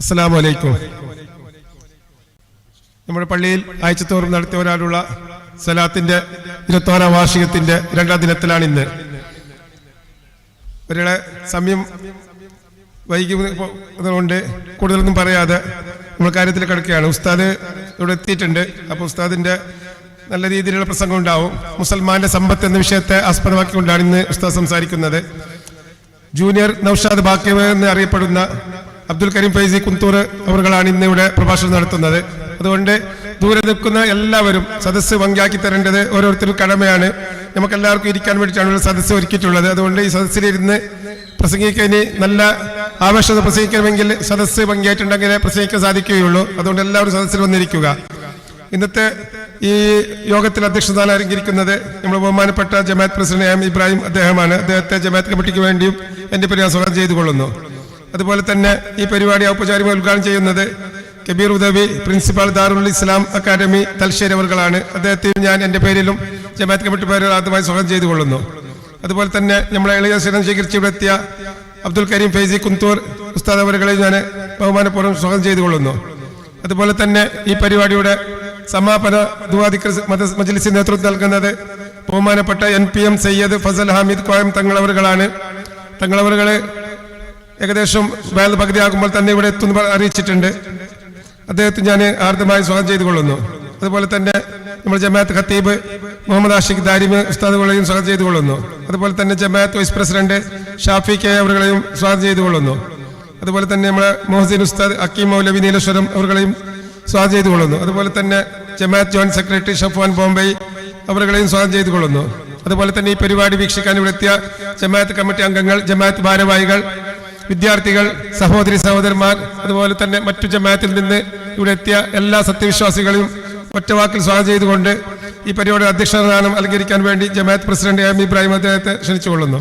അസ്സലാമു അലൈക്കും. നമ്മുടെ പള്ളിയിൽ ആഴ്ചത്തോറും നടത്തി വരാനുള്ള സലാത്തിന്റെ 21ാം വാർഷികത്തിന്റെ 2ാം ദിനത്തിലാണ് ഇന്ന്. ഒരാളെ സമയം വൈകുന്നതുകൊണ്ട് കൂടുതലൊന്നും പറയാതെ നമ്മൾ കാര്യത്തിൽ കിടക്കുകയാണ്. ഉസ്താദ് ഇവിടെ എത്തിയിട്ടുണ്ട്. അപ്പോൾ ഉസ്താദിന്റെ നല്ല രീതിയിലുള്ള പ്രസംഗം ഉണ്ടാവും. മുസൽമാന്റെ സമ്പത്ത് എന്ന വിഷയത്തെ ആസ്പദമാക്കിക്കൊണ്ടാണ് ഇന്ന് ഉസ്താദ് സംസാരിക്കുന്നത്. ജൂനിയർ നൌഷാദ് ബാക്കി എന്ന് അറിയപ്പെടുന്ന അബ്ദുൽ കരീം ഫൈസി കുന്തൂർ അവர்களാണ് ഇന്ന് ഇവിടെ പ്രഭാഷണം നടത്തുന്നത്. അതുകൊണ്ട് ദൂരെ നിൽക്കുന്ന എല്ലാവരും സദസ്സ് ഭംഗിയാക്കി തരേണ്ടത് ഓരോരുത്തരും കടമയാണ്. നമുക്കെല്ലാവർക്കും ഇരിക്കാൻ വേണ്ടിയിട്ടാണ് സദസ്സ് ഒരുക്കിയിട്ടുള്ളത്. അതുകൊണ്ട് ഈ സദസ്സിലിരുന്ന് പ്രസംഗിക്കാൻ നല്ല ആവേശത പ്രസംഗിക്കണമെങ്കിൽ സദസ്സ് ഭംഗിയായിട്ടുണ്ടെങ്കിലേ പ്രസംഗിക്കാൻ സാധിക്കുകയുള്ളൂ. അതുകൊണ്ട് എല്ലാവരും സദസ്സിൽ വന്നിരിക്കുക. ഇന്നത്തെ ഈ യോഗത്തിൽ അധ്യക്ഷസ്ഥാനം അലങ്കരിക്കുന്നത് നമ്മുടെ ബഹുമാനപ്പെട്ട ജമാഅത്ത് പ്രസിഡന്റ് എം ഇബ്രാഹിം അദ്ദേഹമാണ്. അദ്ദേഹത്തെ ജമാഅത്ത് കമ്മിറ്റിക്ക് വേണ്ടിയും എന്റെ പേര് ഞാൻ സ്വാഗതം ചെയ്തുകൊള്ളുന്നു. അതുപോലെ തന്നെ ഈ പരിപാടി ഔപചാരികമായി ഉദ്ഘാടനം ചെയ്യുന്നത് കബീർ ഉദവി പ്രിൻസിപ്പാൾ ദാറുൽ ഇസ്ലാം അക്കാദമി തലശ്ശേരി അവർകളാണ്. അദ്ദേഹത്തെ ഞാൻ എന്റെ പേരിലും ജമാഅത്ത് കമ്മിറ്റി പേരിൽ ആദ്യമായി സ്വാഗതം ചെയ്തുകൊള്ളുന്നു. അതുപോലെ തന്നെ നമ്മളെ ഇളയ സ്ഥിരം സ്വീകരിച്ച് ഇവിടെ എത്തിയ അബ്ദുൽ കരീം ഫൈസി കുന്തൂർ ഉസ്താദ് അവരുകളെ ഞാൻ ബഹുമാനപൂർവ്വം സ്വാഗതം ചെയ്തുകൊള്ളുന്നു. അതുപോലെ തന്നെ ഈ പരിപാടിയുടെ സമാപന ദുആദിക്ർ മജ്ലിസിന് നേതൃത്വം നൽകുന്നത് ബഹുമാനപ്പെട്ട NPM സയ്യദ് ഫസൽ ഹമീദ് കോയം തങ്ങളവറുകളാണ്. തങ്ങളവറുകള് ഏകദേശം വേൽ പകുതിയാകുമ്പോൾ തന്നെ ഇവിടെ എത്തുന്ന അറിയിച്ചിട്ടുണ്ട്. അദ്ദേഹത്തെ ഞാൻ ആർദ്രമായി സ്വാഗതം ചെയ്തുകൊള്ളുന്നു. അതുപോലെ തന്നെ നമ്മുടെ ജമാഅത്ത് ഖത്തീബ് മുഹമ്മദ് ആഷിഖ് ദാരിമി ഉസ്താദുകളെയും സ്വാഗതം ചെയ്തുകൊള്ളുന്നു. അതുപോലെ തന്നെ ജമാഅത്ത് വൈസ് പ്രസിഡന്റ് ഷാഫി കെ അവരുകളെയും സ്വാഗതം ചെയ്തുകൊള്ളുന്നു. അതുപോലെ തന്നെ നമ്മുടെ മൊഹസിൻ ഉസ്താദ് അക്കീം മൗലവി നീലേശ്വരം അവരുകളെയും സ്വാഗതം ചെയ്തുകൊള്ളുന്നു. അതുപോലെ തന്നെ ജമാഅത്ത് ജോയിന്റ് സെക്രട്ടറി ഷഫ്വാൻ ബോംബെ അവരുകളെയും സ്വാഗതം ചെയ്തുകൊള്ളുന്നു. അതുപോലെ തന്നെ ഈ പരിപാടി വീക്ഷിക്കാൻ ഇവിടെ എത്തിയ ജമാഅത്ത് കമ്മിറ്റി അംഗങ്ങൾ, ജമാഅത്ത് ഭാരവാഹികൾ, വിദ്യാർത്ഥികൾ, സഹോദരി സഹോദരന്മാർ, അതുപോലെ തന്നെ മറ്റു ജമാഅത്തിൽ നിന്ന് ഇവിടെ എത്തിയ എല്ലാ സത്യവിശ്വാസികളെയും ഒറ്റവാക്കിൽ സ്വാഗതം ചെയ്തുകൊണ്ട് ഈ പരിപാടി അധ്യക്ഷസ്ഥാനം അലങ്കരിക്കാൻ വേണ്ടി ജമാഅത്ത് പ്രസിഡന്റ് എം ഇബ്രാഹിം അദ്ദേഹത്തെ ക്ഷണിച്ചുകൊള്ളുന്നു.